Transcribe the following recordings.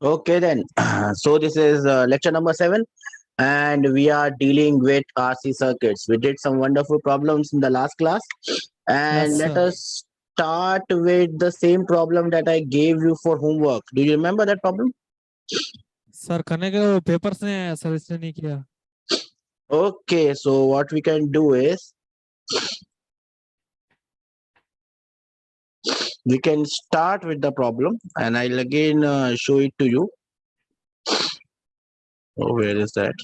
Okay then. So this is lecture number 7, and we are dealing with RC circuits. We did some wonderful problems in the last class, Yes, and let sir. us start with the same problem that I gave you for homework. Do you remember that problem? Sir करने के वो papers ने sir इसलिए नहीं किया. Okay, so what we can do is we can start with the problem, and I'll again show it to you. Oh, where is that?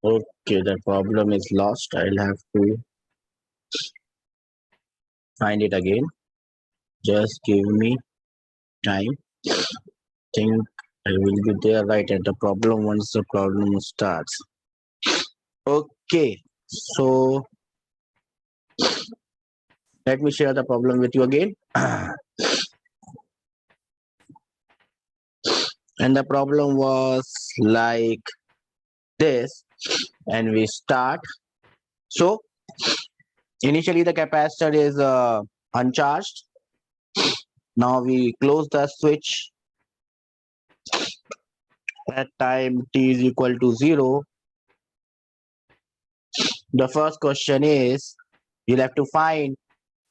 Okay, the problem is lost. I'll have to find it again. Just give me time. Think I will be there right at the problem once the problem starts. Okay, so let me share the problem with you again. And the problem was like this, and we start. So initially the capacitor is uncharged. Now we close the switch at time t is equal to 0. The first question is you'll have to find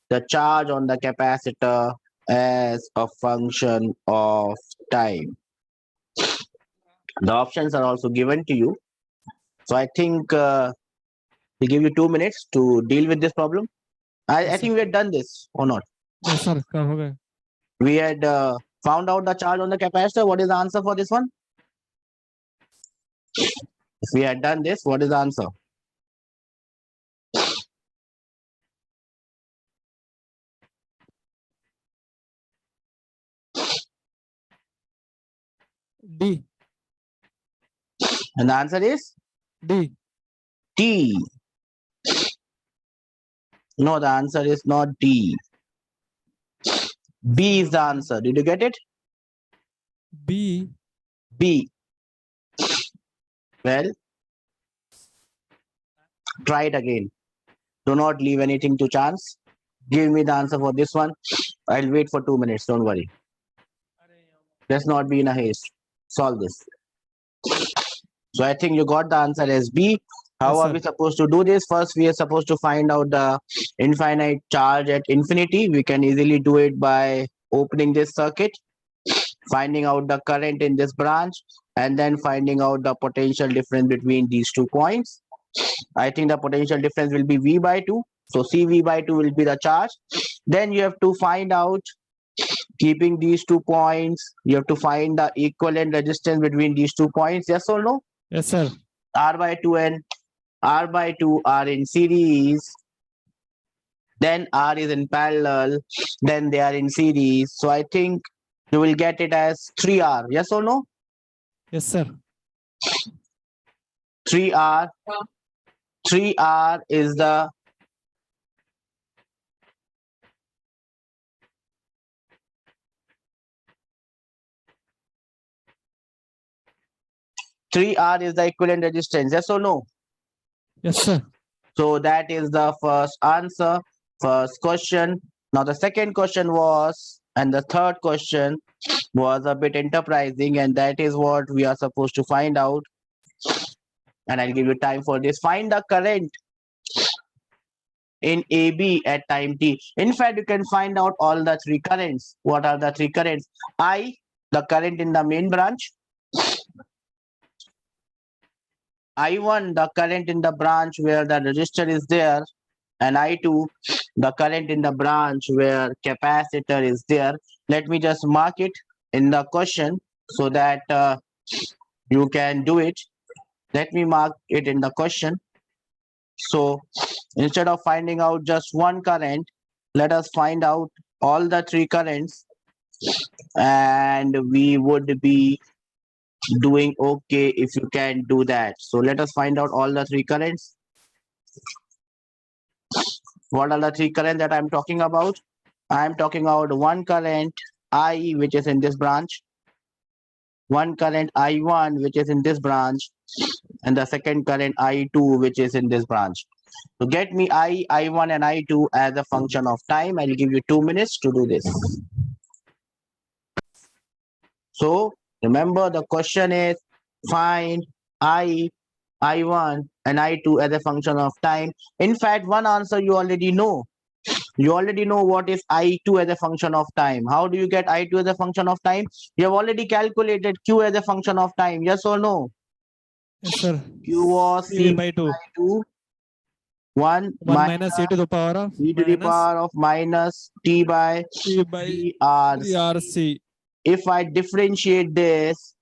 the charge on the capacitor as a function of time. The options are also given to you. So I think we give you 2 minutes to deal with this problem. I Yes, think sir. we had done this or not. Yes, sir. कब हो गए? We had found out the charge on the capacitor. What is the answer for this one? If we had done this, what is the answer? D. And the answer is D. T. No, the answer is not D. B is the answer. Did you get it? B. B. Well, try it again. Do not leave anything to chance. Give me the answer for this one. I'll wait for 2 minutes. Don't worry. Let's not be in a haste. Solve this. So I think you got the answer as B. How Yes, are sir. we supposed to do this? First, we are supposed to find out the infinite charge at infinity. We can easily do it by opening this circuit, finding out the current in this branch, and then finding out the potential difference between these 2 points. I think the potential difference will be V by 2. So CV by 2 will be the charge. Then you have to find out, keeping these 2 points, you have to find the equivalent resistance between these 2 points. Yes or no? Yes, sir. R by 2 and R by 2 are in series. Then R is in parallel. Then they are in series. So I think you will get it as 3R. Yes or no? Yes, sir. 3R. 3R is the equivalent resistance. Yes or no? Yes, sir. So that is the first answer, first question. Now the second question was, and the third question was a bit enterprising, and that is what we are supposed to find out. And I'll give you time for this. Find the current in AB at time t. In fact, you can find out all the 3 currents. What are the 3 currents? I, the current in the main branch. I1, the current in the branch where the resistor is there. And I2, the current in the branch where capacitor is there. Let me just mark it in the question so that you can do it. Let me mark it in the question. So instead of finding out just one current, let us find out all the 3 currents, and we would be doing okay if you can do that. So let us find out all the 3 currents. What are the 3 currents that I'm talking about? I'm talking about one current I, which is in this branch, one current I1, which is in this branch, and the second current I2, which is in this branch. So get me I1 and I2 as a function of time. I'll give you 2 minutes to do this. So remember, the question is find I1 and I2 as a function of time. In fact, one answer you already know. You already know what is I2 as a function of time. How do you get I2 as a function of time? You have already calculated Q as a function of time. Yes or no? Yes, sir. Q was CV CV by 2. by 2, 1 1 minus minus e to the power of e to the minus power of minus t by t by 3 3RC. If I differentiate this,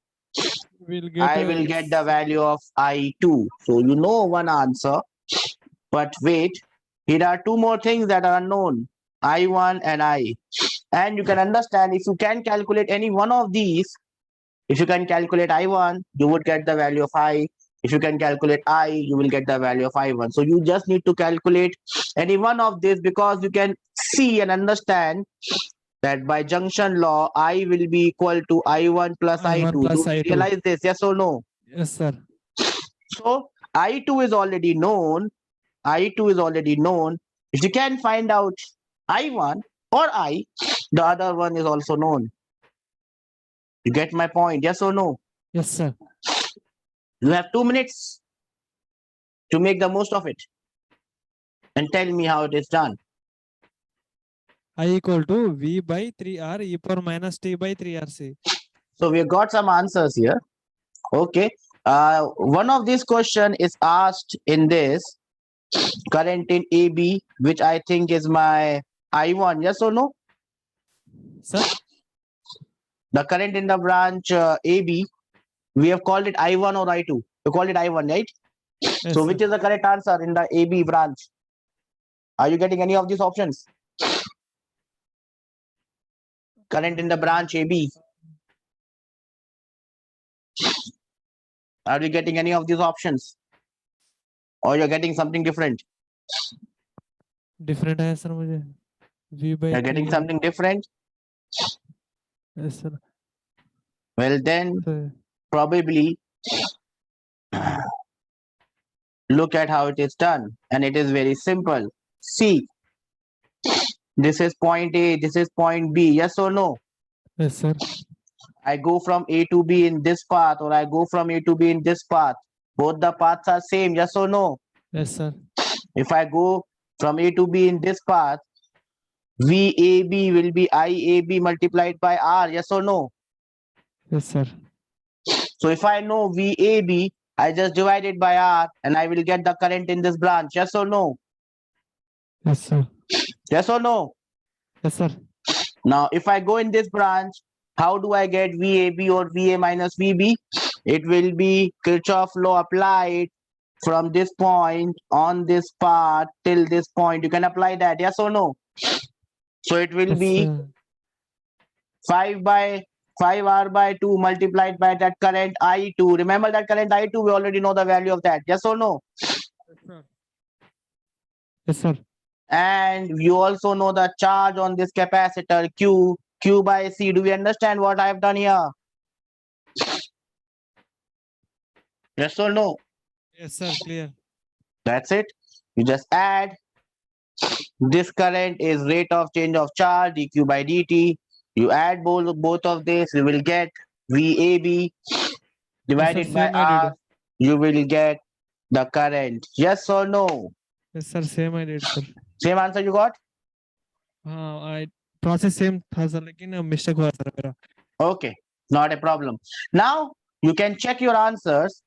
We'll get I will get the value of I2. So you know one answer. But wait, here are two more things that are unknown. I1 and I. And you can understand, if you can calculate any one of these, if you can calculate I1, you would get the value of I. If you can calculate I, you will get the value of I1. So you just need to calculate any one of these, because you can see and understand that by junction law, I will be equal to I1 plus I1 I2. plus Do you I2. realize this? Yes or no? Yes, sir. So I2 is already known. I2 is already known. If you can find out I1 or I, the other one is also known. You get my point? Yes or no? Yes, sir. You have 2 minutes to make the most of it and tell me how it is done. I equal to V by 3R e power minus t by 3RC. So we've got some answers here. Okay. One of these question is asked in this current in AB, which I think is my I1. Yes or no? Sir? The current in the branch AB, we have called it I1 or I2. We called it I1, right? Yes, So sir. which is the correct answer in the AB branch? Are you getting any of these options? Current in the branch AB. Are you getting any of these options? Or you're getting something different? Different है sir मुझे. V by You're getting 3R. something different? Yes, sir. Well then, So, probably look at how it is done. And it is very simple. See, this is point A, this is point B. Yes or no? yes, sir. I go from A to B in this path, or I go from A to B in this path. Both the paths are same. Yes or no? Yes, sir. If I go from A to B in this path, VAB will be IAB multiplied by R. Yes or no? Yes, sir. So if I know VAB, I just divide it by R and I will get the current in this branch. Yes or no? Yes, sir. Yes or no? Yes, sir. Now, if I go in this branch, how do I get VAB or VA minus VB? It will be Kirchhoff law applied from this point on this path till this point. You can apply that. Yes or no? So it will Yes, be sir. 5 by 5R by 2 multiplied by that current I2. Remember that current I2, we already know the value of that. Yes or no? Yes, sir. Yes, sir. And you also know the charge on this capacitor Q by C. Do we understand what I have done here? Yes or no? Yes, sir. Clear. That's it. You just add. This current is rate of change of charge dq by dt. You add both of this, you will get VAB divided by same I R. did. You will get the current. Yes or no? Yes, sir. Same I did, sir. Same answer you got? I process same था sir, लेकिन mistake हुआ sir मेरा. Okay, not a problem. Now you can check your answers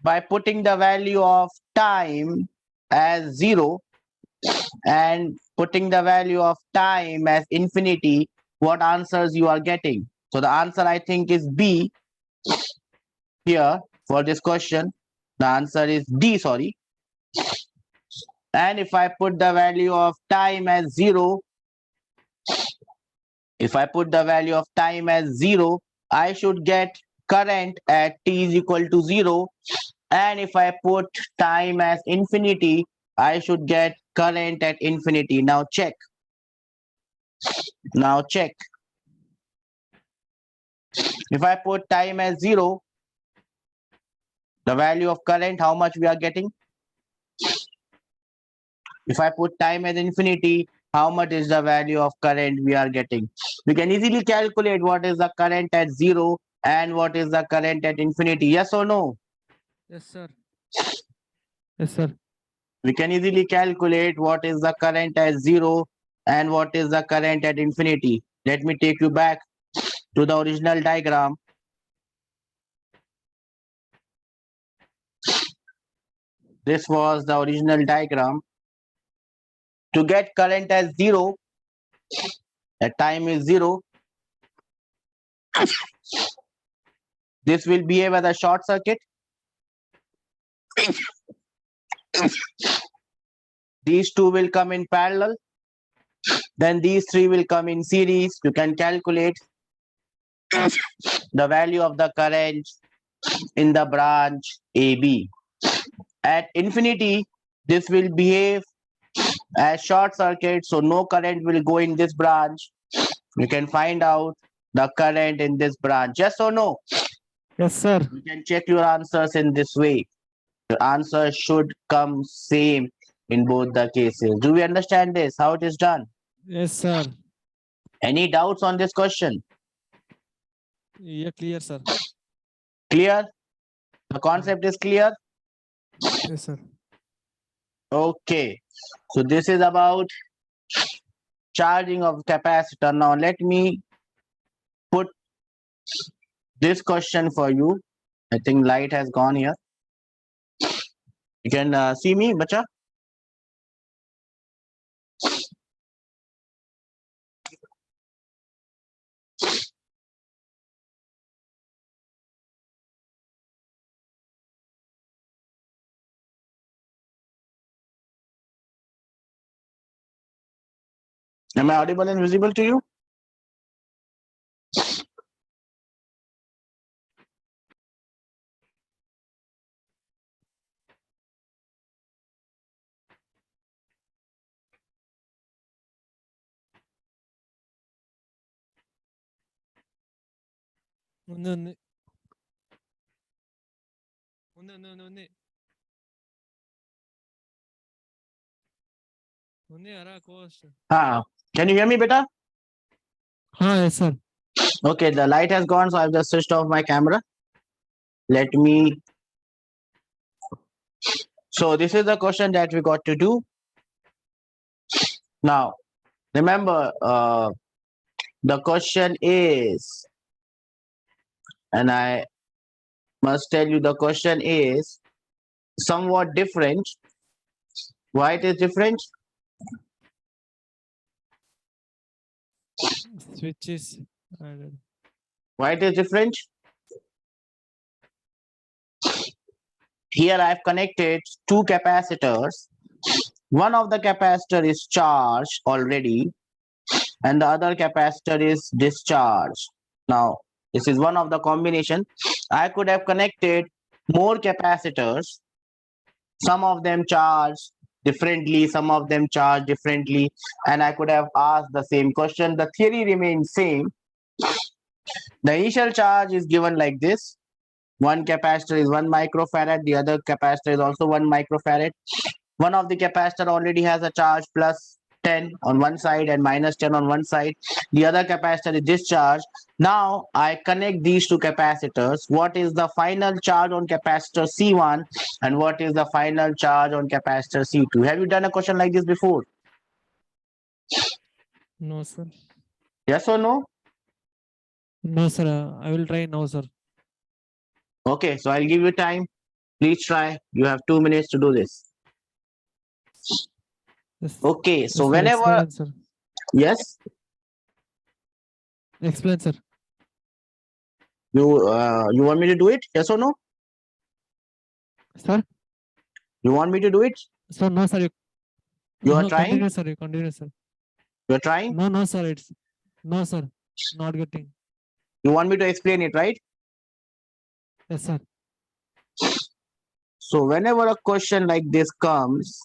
by putting the value of time as 0 and putting the value of time as infinity, what answers you are getting. So the answer I think is B here for this question. The answer is D, sorry. And if I put the value of time as 0, if I put the value of time as 0, I should get current at t is equal to 0. And if I put time as infinity, I should get current at infinity. Now check. Now check. If I put time as 0, the value of current, how much we are getting? If I put time as infinity, how much is the value of current we are getting. We can easily calculate what is the current at 0 and what is the current at infinity. Yes or no? Yes, sir. Yes, sir. We can easily calculate what is the current at 0 and what is the current at infinity. Let me take you back to the original diagram. This was the original diagram. To get current as 0, at time is 0, this will behave as a short circuit. These two will come in parallel. Then these three will come in series. You can calculate the value of the current in the branch AB. At infinity, this will behave as short circuit, so no current will go in this branch. You can find out the current in this branch. Yes or no? Yes, sir. You can check your answers in this way. Your answer should come same in both the cases. Do we understand this? How it is done? Yes, sir. Any doubts on this question? Yeah, clear, sir. Clear? The concept is clear? Yes, sir. Okay. So this is about charging of capacitor. Now let me put this question for you. I think light has gone here. You can see me, bacha? Am I audible and visible to you? ఉంది. ఉంది అరా Coast. Can you hear me better? Yes, sir. Okay, the light has gone, so I've just switched off my camera. Let me. So this is the question that we got to do. Now, remember, the question is, and I must tell you the question is somewhat different. Why it is different? Switch is added. Why it is different? Here I've connected two capacitors. One of the capacitor is charged already and the other capacitor is discharged. Now, this is one of the combination. I could have connected more capacitors. Some of them charge differently, some of them charge differently, and I could have asked the same question. The theory remains same. The initial charge is given like this. One capacitor is 1 microfarad, the other capacitor is also 1 microfarad. One of the capacitor already has a charge plus 10 on one side and minus 10 on one side. The other capacitor is discharged. Now I connect these two capacitors. What is the final charge on capacitor C1 and what is the final charge on capacitor C2? Have you done a question like this before? No, sir. Yes or no? No, sir. I will try now, sir. Okay, so I'll give you time. Please try. You have 2 minutes to do this. Yes. Okay, Yes, so sir. whenever Explain, sir. yes, Explain, sir. you want me to do it? Yes or no? Sir? You want me to do it? Sir, no, sir. You are No, trying? continue, sir. You continue, sir. You're trying? No, sir. It's no, sir. Not getting. You want me to explain it, right? Yes, sir. So whenever a question like this comes,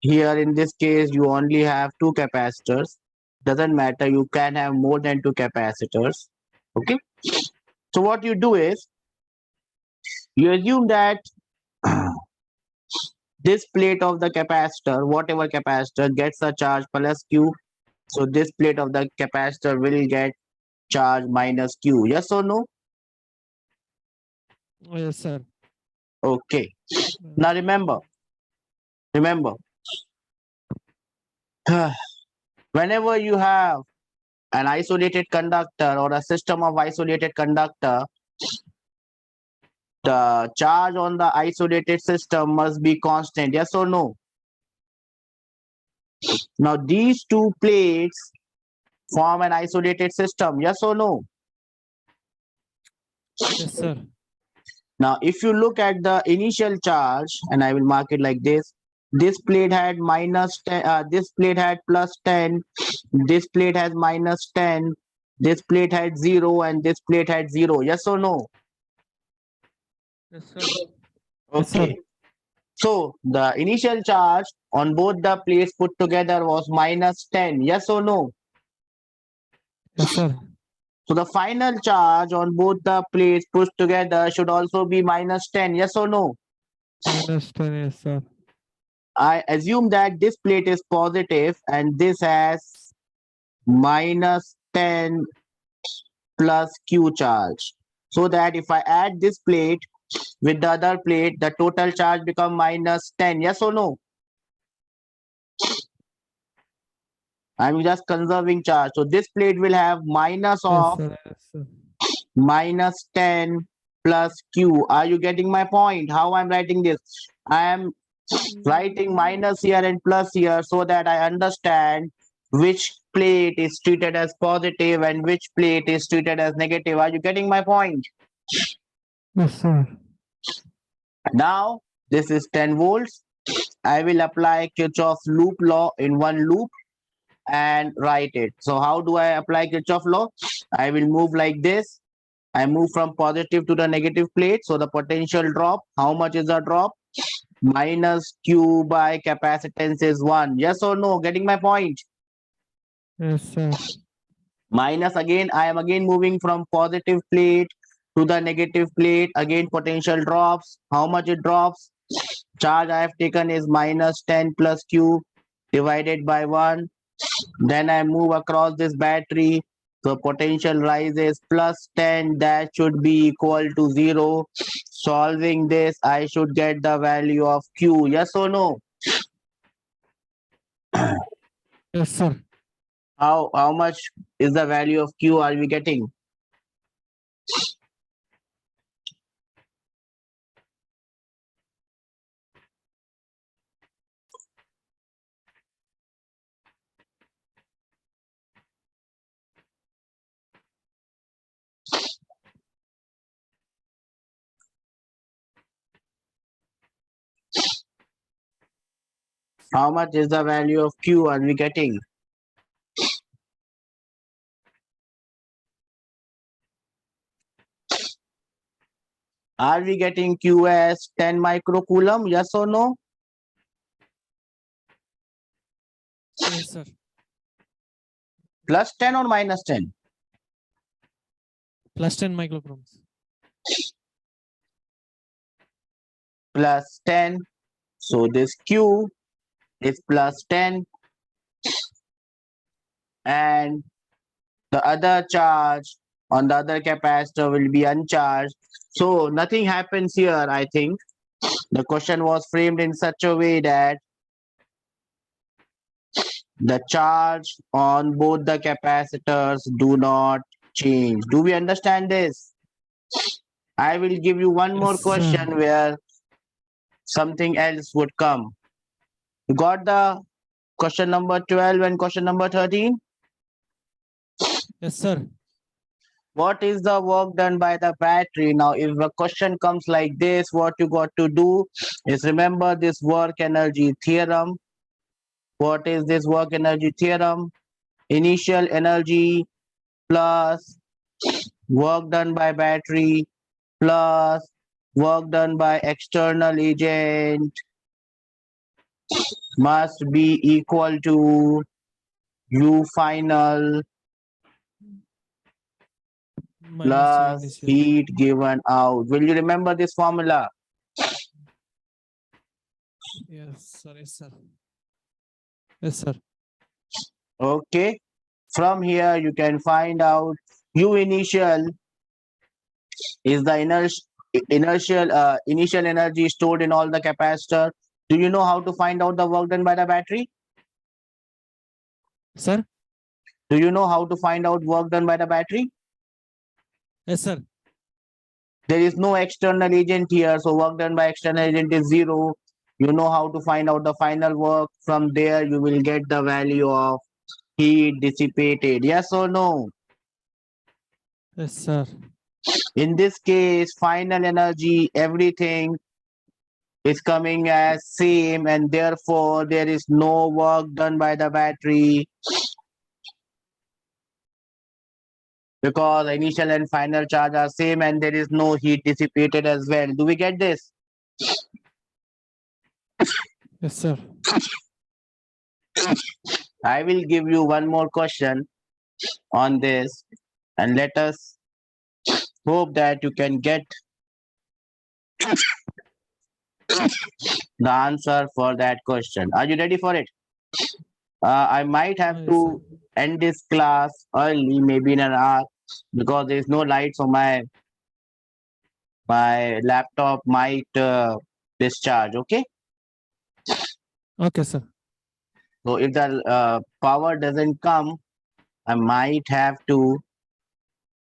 here in this case, you only have two capacitors. Doesn't matter, you can have more than two capacitors. Okay. So what you do is, you assume that this plate of the capacitor, whatever capacitor, gets a charge plus Q. So this plate of the capacitor will get charge minus Q. Yes or no? Yes, sir. Okay. Now remember, whenever you have an isolated conductor or a system of isolated conductor, the charge on the isolated system must be constant. Yes or no? Now these two plates form an isolated system. Yes or no? Yes, sir. Now if you look at the initial charge, and I will mark it like this plate had minus 10, this plate had plus 10, this plate has minus 10, this plate had 0, and this plate had 0. Yes or no? Yes, sir. Okay. So the initial charge on both the plates put together was minus 10. Yes or no? Yes, sir. So the final charge on both the plates put together should also be minus 10. Yes or no? Minus 10, yes, sir. I assume that this plate is positive and this has minus 10 plus Q charge. So that if I add this plate with the other plate, the total charge become minus 10. Yes or no? I'm just conserving charge. So this plate will have minus Yes, of sir. Yes, sir. minus 10 plus Q. Are you getting my point? How I'm writing this? I am writing minus here and plus here so that I understand which plate is treated as positive and which plate is treated as negative. Are you getting my point? Yes, sir. Now, this is 10 volts. I will apply Kirchhoff's loop law in one loop and write it. So how do I apply Kirchhoff law? I will move like this. I move from positive to the negative plate. So the potential drop, how much is the drop? Minus Q by capacitance is 1. Yes or no? Getting my point? Yes, sir. Minus again, I am again moving from positive plate to the negative plate. Again, potential drops. How much it drops? Charge I have taken is minus 10 plus Q divided by 1. Then I move across this battery. So potential rises plus 10. That should be equal to 0. Solving this, I should get the value of Q. Yes or no? Yes, sir. How much is the value of Q are we getting? How much is the value of Q are we getting? Are we getting Q as 10 microcoulomb? Yes or no? Yes, sir. Plus 10 or minus 10? Plus 10 microcoulombs. Plus 10. So this Q is plus 10 and the other charge on the other capacitor will be uncharged. So nothing happens here, I think. The question was framed in such a way that the charge on both the capacitors do not change. Do we understand this? I will give you one more Yes, sir. question where something else would come. You got the question number 12 and question number 13? Yes, sir. What is the work done by the battery? Now, if a question comes like this, what you got to do is remember this work energy theorem. What is this work energy theorem? Initial energy plus work done by battery plus work done by external agent must be equal to U final Minus U plus initial. heat given out. Will you remember this formula? Yes, sir. Yes, sir. Yes, sir. Okay. From here, you can find out U initial is the initial energy stored in all the capacitor. Do you know how to find out the work done by the battery? Sir. Do you know how to find out work done by the battery? Yes, sir. There is no external agent here, so work done by external agent is 0. You know how to find out the final work. From there, you will get the value of heat dissipated. Yes or no? Yes, sir. In this case, final energy, everything is coming as same, and therefore there is no work done by the battery because initial and final charge are same, and there is no heat dissipated as well. Do we get this? Yes, sir. I will give you one more question on this, and let us hope that you can get the answer for that question. Are you ready for it? I might have Yes, sir. to end this class early, maybe in an hour, because there is no lights on my laptop might discharge. Okay, Okay, sir. so if the power doesn't come, I might have to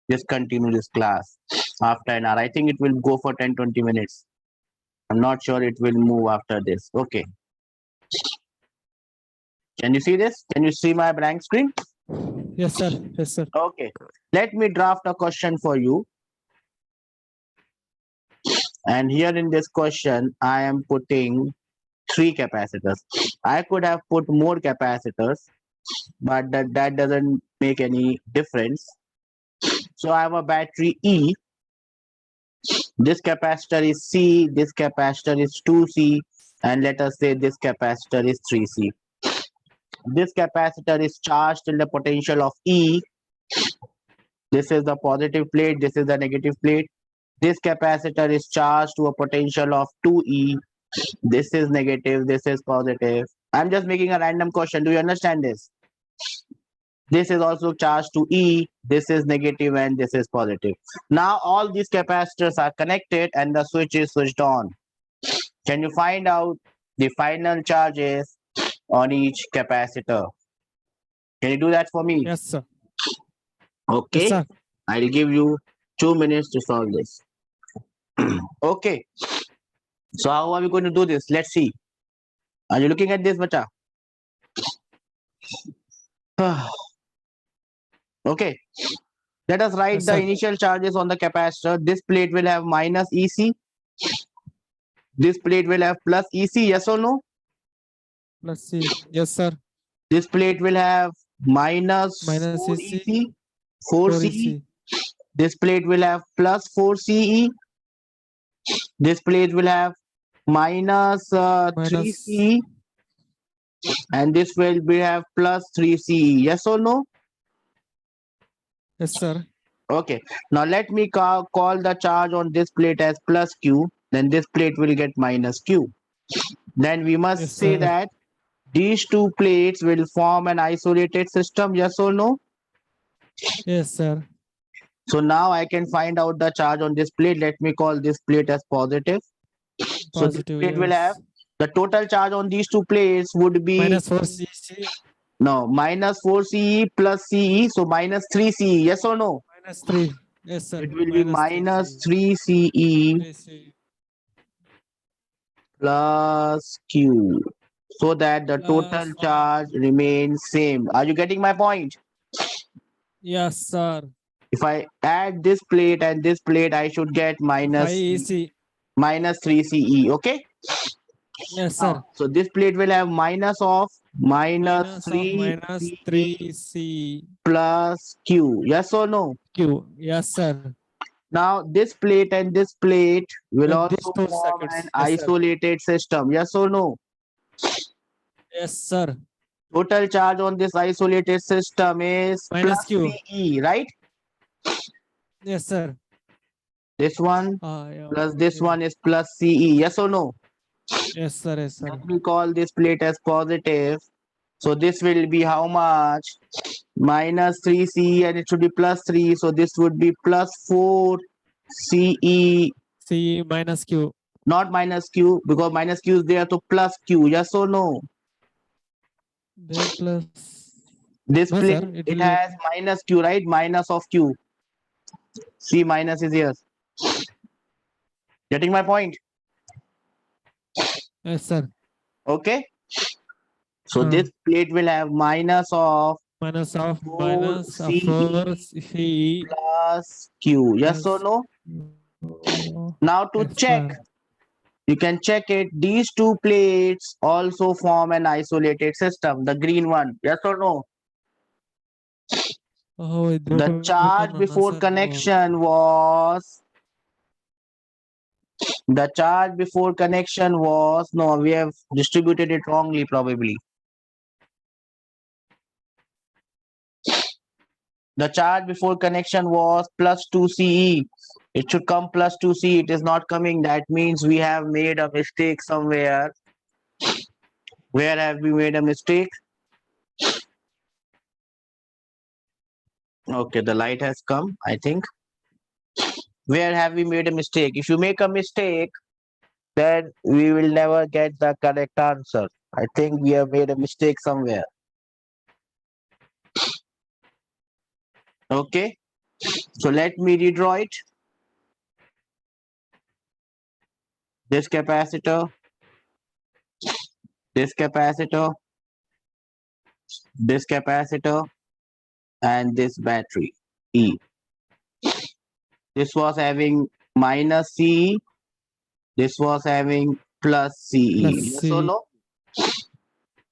discontinue this class after an hour. I think it will go for 10-20 minutes. I'm not sure it will move after this. Okay, can you see this? Can you see my blank screen? Yes, sir. Yes, sir. Okay, let me draft a question for you. And here in this question, I am putting 3 capacitors. I could have put more capacitors, but that doesn't make any difference. So I have a battery E. This capacitor is C. This capacitor is 2C. And let us say this capacitor is 3C. This capacitor is charged in the potential of E. This is the positive plate. This is the negative plate. This capacitor is charged to a potential of 2E. This is negative. This is positive. I'm just making a random question. Do you understand this? This is also charged to E. This is negative and this is positive. Now all these capacitors are connected and the switch is switched on. Can you find out the final charges on each capacitor? Can you do that for me? Yes, sir. Yes, Okay. sir. I'll give you 2 minutes to solve this. Okay. So how are we going to do this? Let's see. Are you looking at this, bacha? Okay. Let us write Yes, the sir. initial charges on the capacitor. This plate will have minus EC. This plate will have plus EC. Yes or no? Let's see. Yes, sir. This plate will have minus Minus 4 EC, EC, 4 4 CE. EC, This plate will have plus 4 CE. This plate will have minus 3 minus. CE. And this will be have plus 3 CE. Yes or no? Yes, sir. Okay. Now let me call the charge on this plate as plus Q. Then this plate will get minus Q. Then we must Yes, say sir. that these two plates will form an isolated system. Yes or no? Yes, sir. So now I can find out the charge on this plate. Let me call this plate as positive. So this Positive. plate will have Yes. the total charge on these two plates would be Minus 4 CC, no minus 4 CE plus CE. So minus 3 CE. Yes or no? minus 3. Yes, sir. It will be Minus 3 minus C. 3 CE 3 C. plus Q. So that the total Plus 5. charge remains same. Are you getting my point? Yes, sir. If I add this plate and this plate, I should get 5 EC. minus 3 CE. Okay. Yes, Now, sir. so this plate will have minus of minus Minus of 3 minus CE 3 C plus Q. Yes or no? Q. Yes, sir. Now this plate and this plate will These also two form an circuits. Yes, sir. isolated system. Yes or no? Yes, sir. Total charge on this isolated system is Minus plus Q. CE, right? Yes, sir. This one Yeah. plus this Yes. one is plus CE. Yes or no? Yes, sir. Yes, sir. Let me call this plate as positive. So this will be how much? Minus 3C and it should be plus 3. So this would be plus 4 CE, C minus Q. not minus Q, because minus Q is there, so plus Q. Yes or no? There plus. This No, sir. plate, It it will be. has minus Q, right? Minus of Q. C minus is here. Getting my point? Yes, sir. Okay. So this plate will have minus of Minus of 4 4 CE CE plus Q. Yes or plus. no? Oh, Now to yes, check, sir. you can check it. These two plates also form an isolated system. The green one. Yes or no? Oh, The charge before sir. No. connection was no, we have distributed it wrongly probably. The charge before connection was plus 2 CE. It should come plus 2 CE. It is not coming. That means we have made a mistake somewhere. Where have we made a mistake? Okay, the light has come, I think. Where have we made a mistake? If you make a mistake, then we will never get the correct answer. I think we have made a mistake somewhere. Okay, so let me redraw it. This capacitor, this capacitor, this capacitor, and this battery E. This was having minus CE. This was having plus Plus CE. Yes or C. no?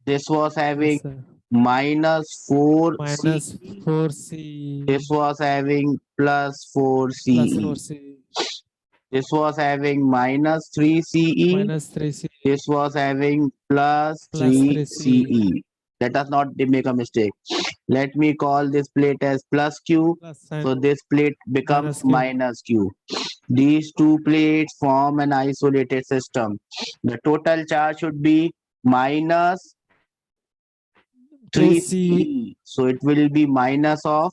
This was having Yes, sir. minus 4 Minus CE. 4 CE This was having plus 4 plus CE. 4 CE This was having minus 3 CE. minus 3 CE This was having plus plus 3 3 CE CE. Let us not make a mistake. Let me call this plate as plus Q. plus So and this plate becomes minus Q. minus Q. These two plates form an isolated system. The total charge should be minus 3 3 CE CE. So it will be minus of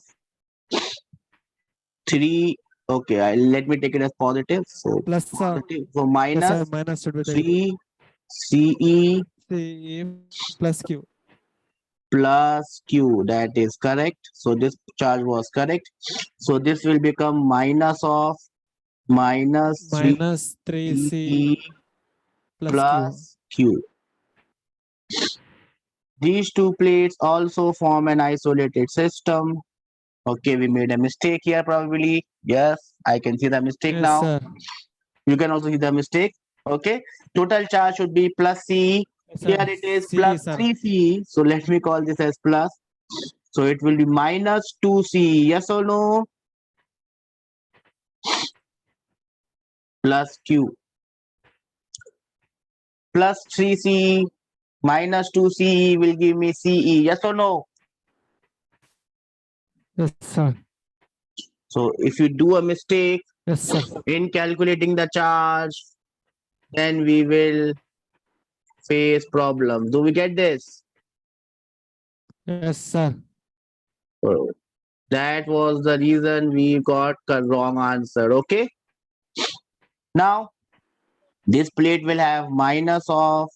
3. Okay, let me take it as positive. So plus positive. So yes, minus sir. Minus should be taken. 3 CE CE plus Q. plus Q. That is correct. So this charge was correct. So this will become minus of minus 3 Minus 3 CE CE plus Q. plus Q. These two plates also form an isolated system. Okay, we made a mistake here probably. Yes, I can see the mistake Yes, now. sir. You can also see the mistake. Okay, total charge should be plus CE. Yes, Here sir. it is CE, plus sir. 3 CE. So let me call this as plus. So it will be minus 2 CE. Yes or no? Plus Q. Plus 3 CE minus 2 CE will give me CE. Yes or no? Yes, sir. So if you do a mistake Yes, sir. in calculating the charge, then we will face problems. Do we get this? Yes, sir. So that was the reason we got the wrong answer. Okay. Now this plate will have minus of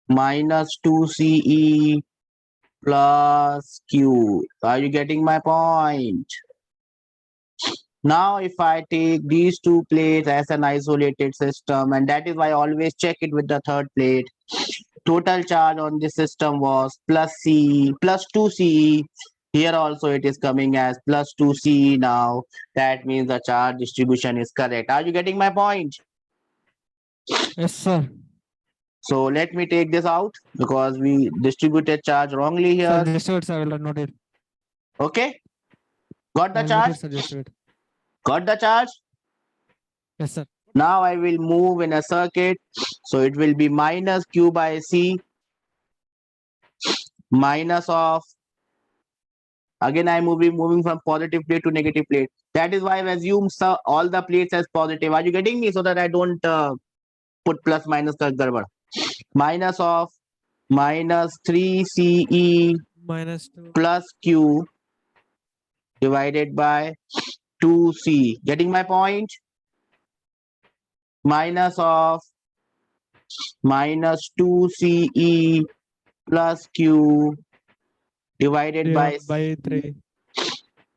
minus 2 CE plus Q. Are you getting my point? Now, if I take these two plates as an isolated system, and that is why I always check it with the third plate, total charge on this system was plus C, plus 2C. Here also it is coming as plus 2C now. That means the charge distribution is correct. Are you getting my point? Yes, sir. So let me take this out because we distributed charge wrongly Sir, here. just wait, sir. I will note it. Okay. Got the I will charge? note it, sir. Just wait. Got the charge? Yes, sir. Now I will move in a circuit. So it will be minus Q by C minus of, again I'm moving from positive plate to negative plate. That is why I've assumed all the plates as positive. Are you getting me? So that I don't put plus minus ka gadbad. minus of minus 3Ce minus 2. plus Q divided by 2C. Getting my point? Minus of minus 2Ce plus Q divided by by C 3.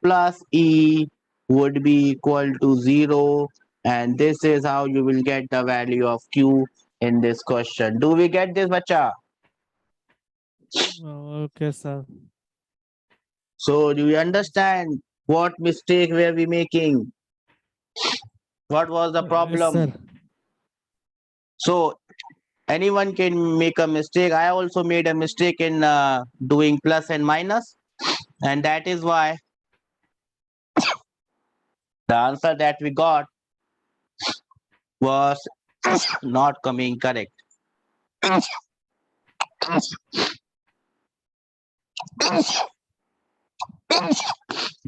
plus E would be equal to 0. And this is how you will get the value of Q in this question. Do we get this, bacha? Okay, sir. So do you understand what mistake were we making? What was the Yes, problem? sir. So anyone can make a mistake. I also made a mistake in doing plus and minus, and that is why the answer that we got was not coming correct.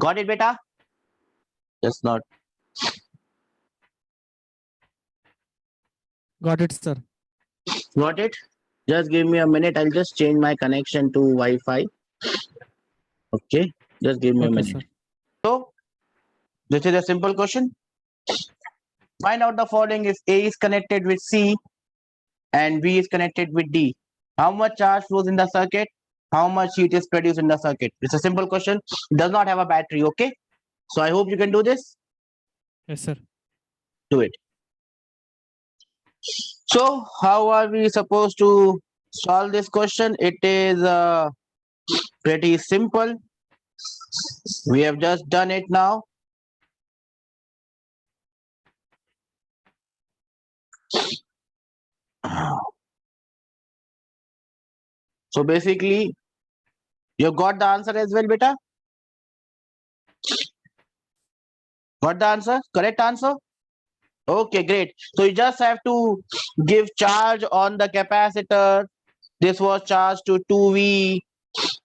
Got it, beta? Just not. Got it, sir. Got it? Just give me a minute. I'll just change my connection to Wi-Fi. Okay. Just give me a Okay, minute. sir. So this is a simple question. Find out the following if A is connected with C and B is connected with D. How much charge flows in the circuit? How much heat is produced in the circuit? It's a simple question. It does not have a battery. Okay. So I hope you can do this. Yes, sir. Do it. So how are we supposed to solve this question? It is pretty simple. We have just done it now. So basically, you got the answer as well, beta? Got the answer? Correct answer? Okay, great. So you just have to give charge on the capacitor. This was charged to 2V.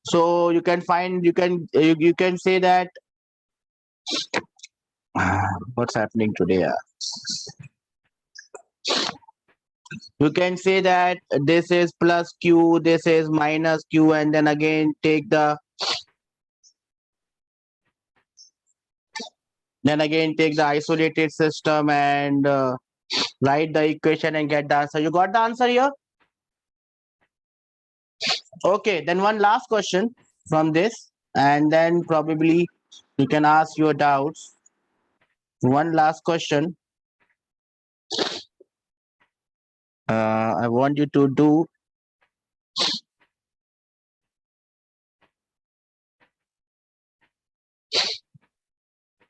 So you can find, you can say that, what's happening today? You can say that this is plus Q, this is minus Q, and then again take the isolated system and write the equation and get the answer. You got the answer here? Okay, then one last question from this, and then probably you can ask your doubts. One last question. I want you to do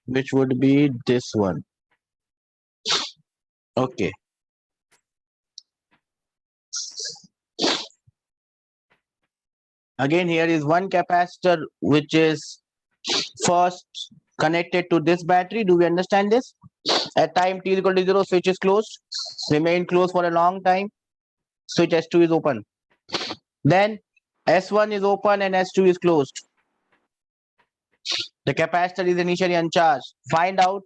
which would be this one. Okay. Again, here is one capacitor which is first connected to this battery. Do we understand this? At time t is equal to 0, switch is closed. Remain closed for a long time. Switch S2 is open. Then S1 is open and S2 is closed. The capacitor is initially uncharged. Find out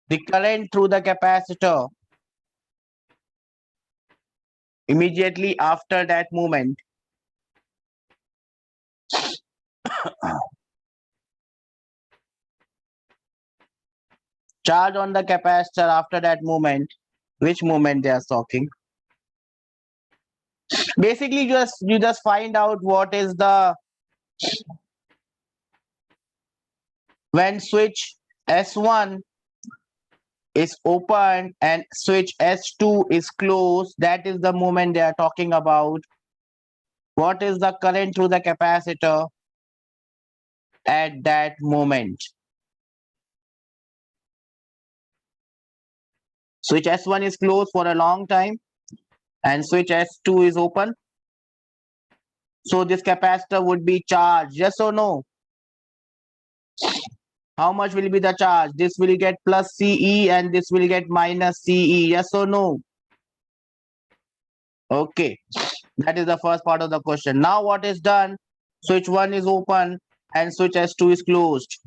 the current through the capacitor immediately after that movement. Charge on the capacitor after that movement. Which movement they are talking? Basically, you just find out what is the when switch S1 is open and switch S2 is closed. That is the moment they are talking about. What is the current through the capacitor at that moment? Switch S1 is closed for a long time and switch S2 is open. So this capacitor would be charged. Yes or no? How much will be the charge? This will get plus CE and this will get minus CE. Yes or no? Okay. That is the first part of the question. Now what is done? Switch 1 is open and switch S2 is closed.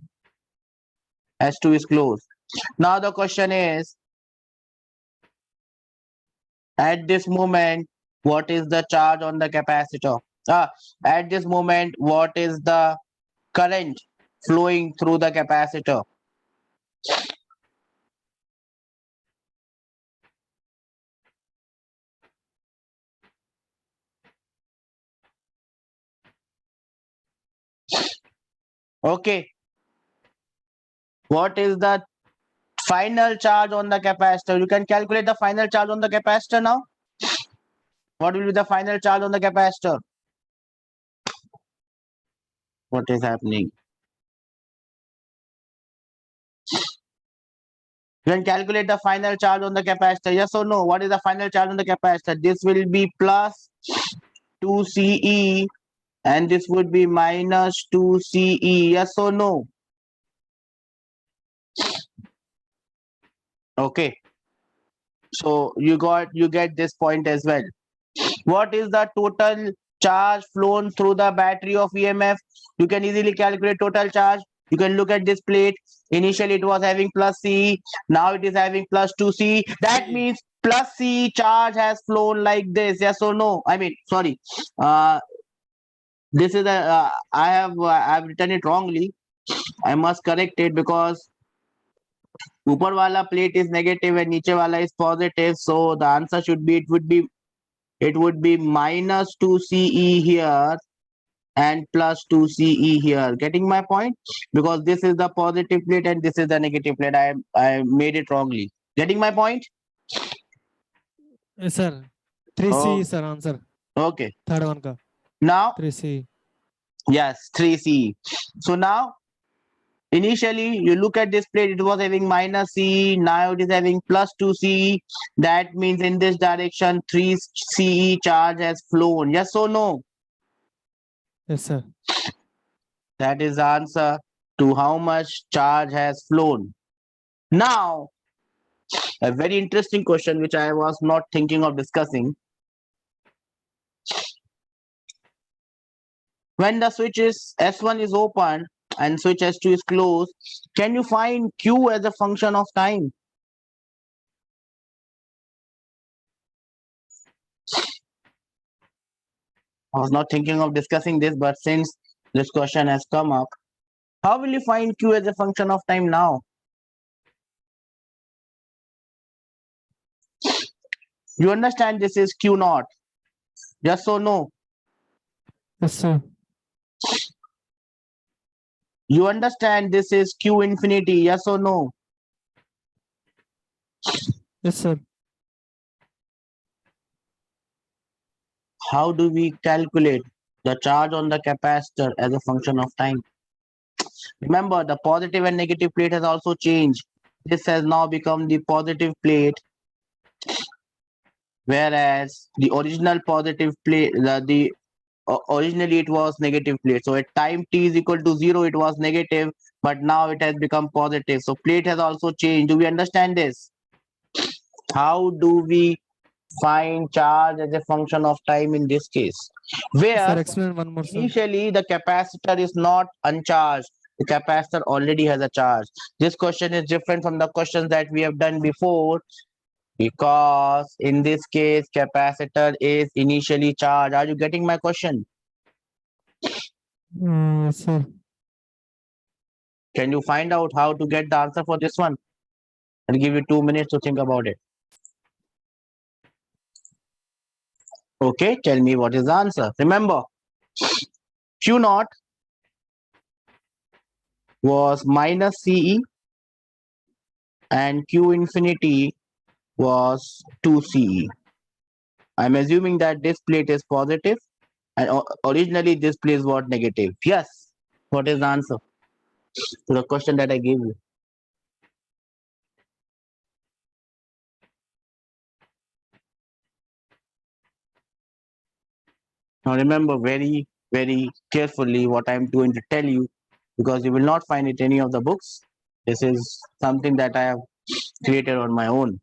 S2 is closed. Now the question is, At this moment, what is the charge on the capacitor? At this moment, what is the current flowing through the capacitor? Okay. What is the final charge on the capacitor? You can calculate the final charge on the capacitor now. What will be the final charge on the capacitor? What is happening? You can calculate the final charge on the capacitor. Yes or no? What is the final charge on the capacitor? This will be plus 2 CE and this would be minus 2 CE. Yes or no? Okay. So you get this point as well. What is the total charge flown through the battery of EMF? You can easily calculate total charge. You can look at this plate. Initially it was having plus C. Now it is having plus 2C. That means plus C charge has flown like this. Yes or no? I mean, sorry. This is I have written it wrongly. I must correct it because ऊपर वाला plate is negative and नीचे वाला is positive. So the answer should be it would be minus 2 CE here and plus 2 CE here. Getting my point? Because this is the positive plate and this is the negative plate. I made it wrongly. Getting my point? Yes, sir. 3C, sir, answer. Okay. Third one ka. Now, 3C. yes, 3 CE. So now, initially, you look at this plate, it was having minus CE. Now it is having plus 2 CE. That means in this direction, 3 CE charge has flown. Yes or no? Yes, sir. That is the answer to how much charge has flown. Now, a very interesting question which I was not thinking of discussing. When the switch is S1 is open and switch S2 is closed, can you find Q as a function of time? I was not thinking of discussing this, but since this question has come up, how will you find Q as a function of time now? You understand this is Q naught? Yes or no? Yes, sir. You understand this is Q infinity? Yes or no? Yes, sir. How do we calculate the charge on the capacitor as a function of time? Remember, the positive and negative plate has also changed. This has now become the positive plate, whereas the original positive plate, originally it was negative plate. So at time t is equal to 0, it was negative, but now it has become positive. So plate has also changed. Do we understand this? How do we find charge as a function of time in this case? Sir, Where explain one more, sir. initially the capacitor is not uncharged. The capacitor already has a charge. This question is different from the questions that we have done before because in this case capacitor is initially charged. Are you getting my question? Yes, sir. Can you find out how to get the answer for this one? I'll give you 2 minutes to think about it. Okay, tell me what is the answer. Remember, Q naught was minus CE and Q infinity was 2 CE. I'm assuming that this plate is positive and originally this plate was negative. Yes. What is the answer to the question that I gave you? Now remember very, very carefully what I'm going to tell you because you will not find it in any of the books. This is something that I have created on my own.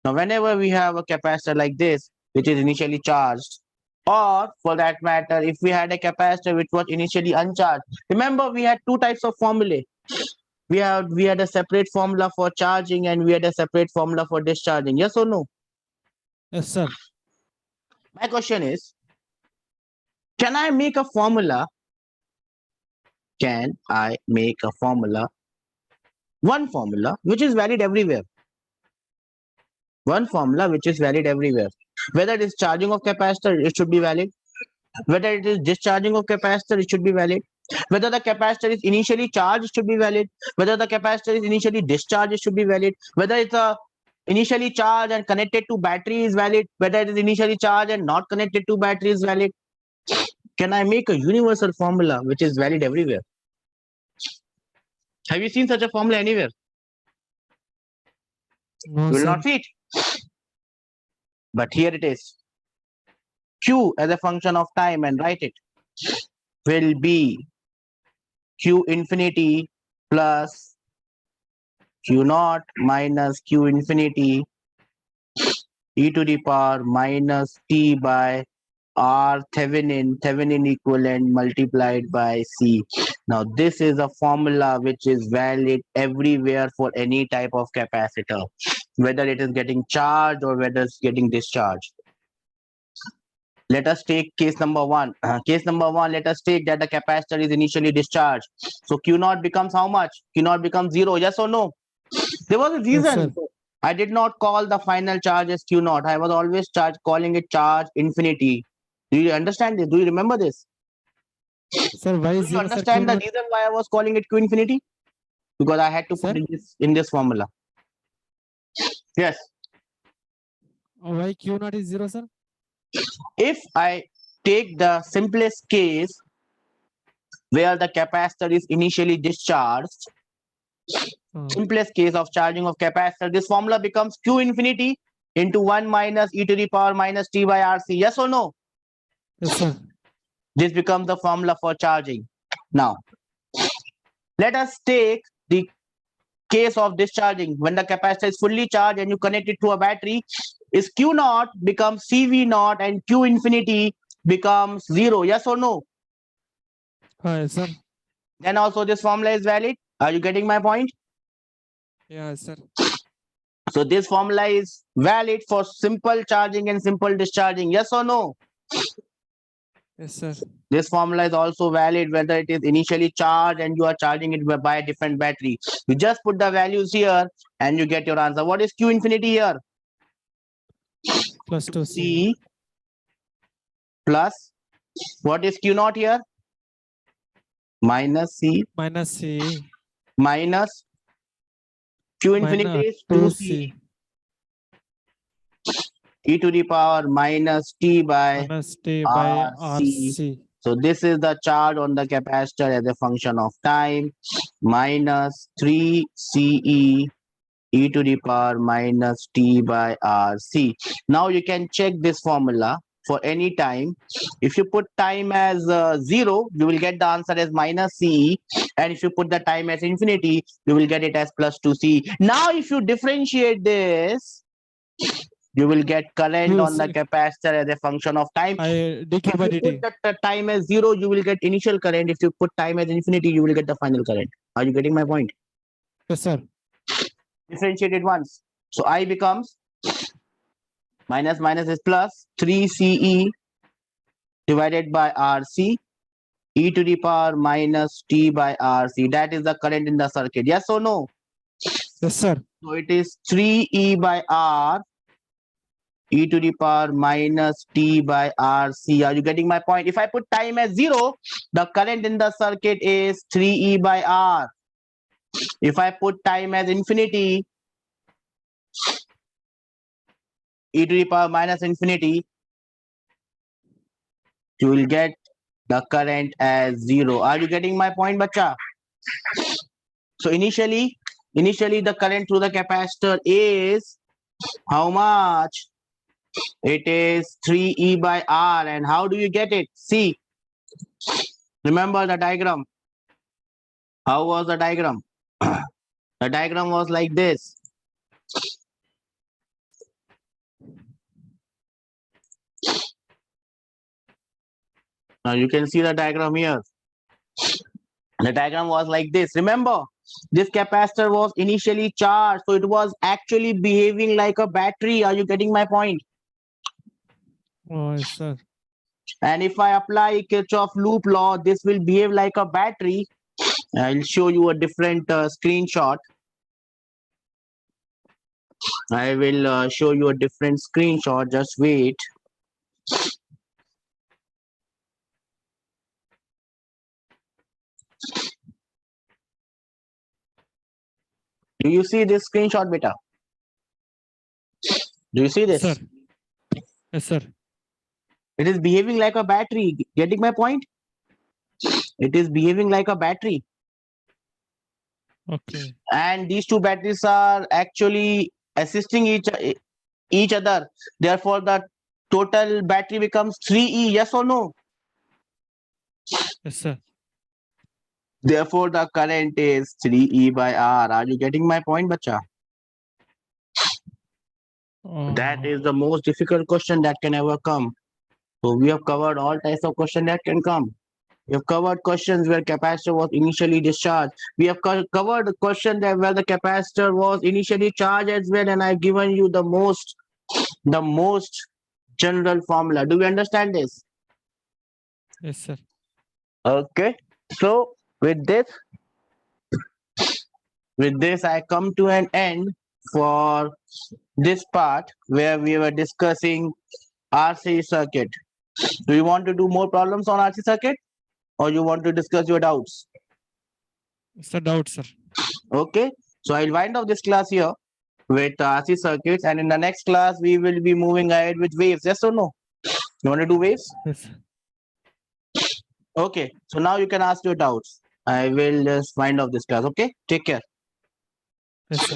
Now, whenever we have a capacitor like this, which is initially charged, or for that matter, if we had a capacitor which was initially uncharged, remember we had two types of formulae. We had a separate formula for charging and we had a separate formula for discharging. Yes or no? Yes, sir. My question is, can I make a formula? Can I make a formula? One formula which is valid everywhere. One formula which is valid everywhere. Whether it is charging of capacitor, it should be valid. Whether it is discharging of capacitor, it should be valid. Whether the capacitor is initially charged, it should be valid. Whether the capacitor is initially discharged, it should be valid. Whether it's initially charged and connected to battery is valid. Whether it is initially charged and not connected to battery is valid. Can I make a universal formula which is valid everywhere? Have you seen such a formula anywhere? No, You will sir. not see it. But here it is. Q as a function of time, and write it, will be Q infinity plus Q naught minus Q infinity e to the power minus T by R Thevenin equivalent multiplied by C. Now this is a formula which is valid everywhere for any type of capacitor, whether it is getting charged or whether it's getting discharged. Let us take case number one. Case number one, let us take that the capacitor is initially discharged. So Q naught becomes how much? Q naught becomes 0. Yes or no? There was a Yes, sir. reason. I did not call the final charge as Q naught. I was always calling it charge infinity. Do you understand this? Do you remember this? Sir, why Do is you 0, sir? Q understand the naught? reason why I was calling it Q infinity? Because I had to Sir? put in this formula. Yes. Why Q naught is 0, sir? If I take the simplest case where the capacitor is initially discharged, simplest case of charging of capacitor, this formula becomes Q infinity into 1 minus e to the power minus T by RC. Yes or no? Yes, sir. This becomes the formula for charging. Now, let us take the case of discharging. When the capacitor is fully charged and you connect it to a battery, is Q naught becomes CV naught and Q infinity becomes 0. Yes or no? Yes, sir. Then also this formula is valid. Are you getting my point? Yeah, sir. So this formula is valid for simple charging and simple discharging. Yes or no? Yes, sir. This formula is also valid whether it is initially charged and you are charging it by a different battery. You just put the values here and you get your answer. What is Q infinity here? Plus 2C. C plus, what is Q naught here? Minus C Minus C. minus Q infinity is 2C 2C. e to the power minus T by Minus T by RC. RC. So this is the charge on the capacitor as a function of time, minus 3CE e to the power minus T by RC. Now you can check this formula for any time. If you put time as 0, you will get the answer as minus CE. And if you put the time as infinity, you will get it as plus 2C. Now if you differentiate this, you will get current on the capacitor as a function of time. dq If by you dt. put the time as 0, you will get initial current. If you put time as infinity, you will get the final current. Are you getting my point? Yes, sir. Differentiated once. So I becomes minus minus is plus 3CE divided by RC e to the power minus T by RC. That is the current in the circuit. Yes or no? Yes, sir. So it is 3E by R e to the power minus T by RC. Are you getting my point? If I put time as 0, the current in the circuit is 3E by R. If I put time as infinity, e to the power minus infinity, you will get the current as 0. Are you getting my point, bacha? So initially the current through the capacitor is how much? It is 3E by R. And how do you get it? See, remember the diagram. How was the diagram? The diagram was like this. Now you can see the diagram here. The diagram was like this. Remember, this capacitor was initially charged, so it was actually behaving like a battery. Are you getting my point? Oh, yes, sir. And if I apply Kirchhoff loop law, this will behave like a battery. I'll show you a different screenshot. I will show you a different screenshot. Just wait. Do you see this screenshot, beta? Do you see this? Sir. Yes, sir. It is behaving like a battery. Getting my point? It is behaving like a battery. Okay. And these two batteries are actually assisting each other. Therefore, the total battery becomes 3E. Yes or no? Yes, sir. Therefore, the current is 3E by R. Are you getting my point, bacha? That is the most difficult question that can ever come. So we have covered all types of questions that can come. We have covered questions where capacitor was initially discharged. We have covered the question that where the capacitor was initially charged as well, and I've given you the most general formula. Do we understand this? Yes, sir. Okay. So with this, I come to an end for this part where we were discussing RC circuit. Do you want to do more problems on RC circuit, or you want to discuss your doubts? It's a doubt, sir. Okay. So I'll wind up this class here with RC circuits, and in the next class we will be moving ahead with waves. Yes or no? You want to do waves? Yes. Okay. So now you can ask your doubts. I will just wind up this class. Okay. Take care. Yes, sir.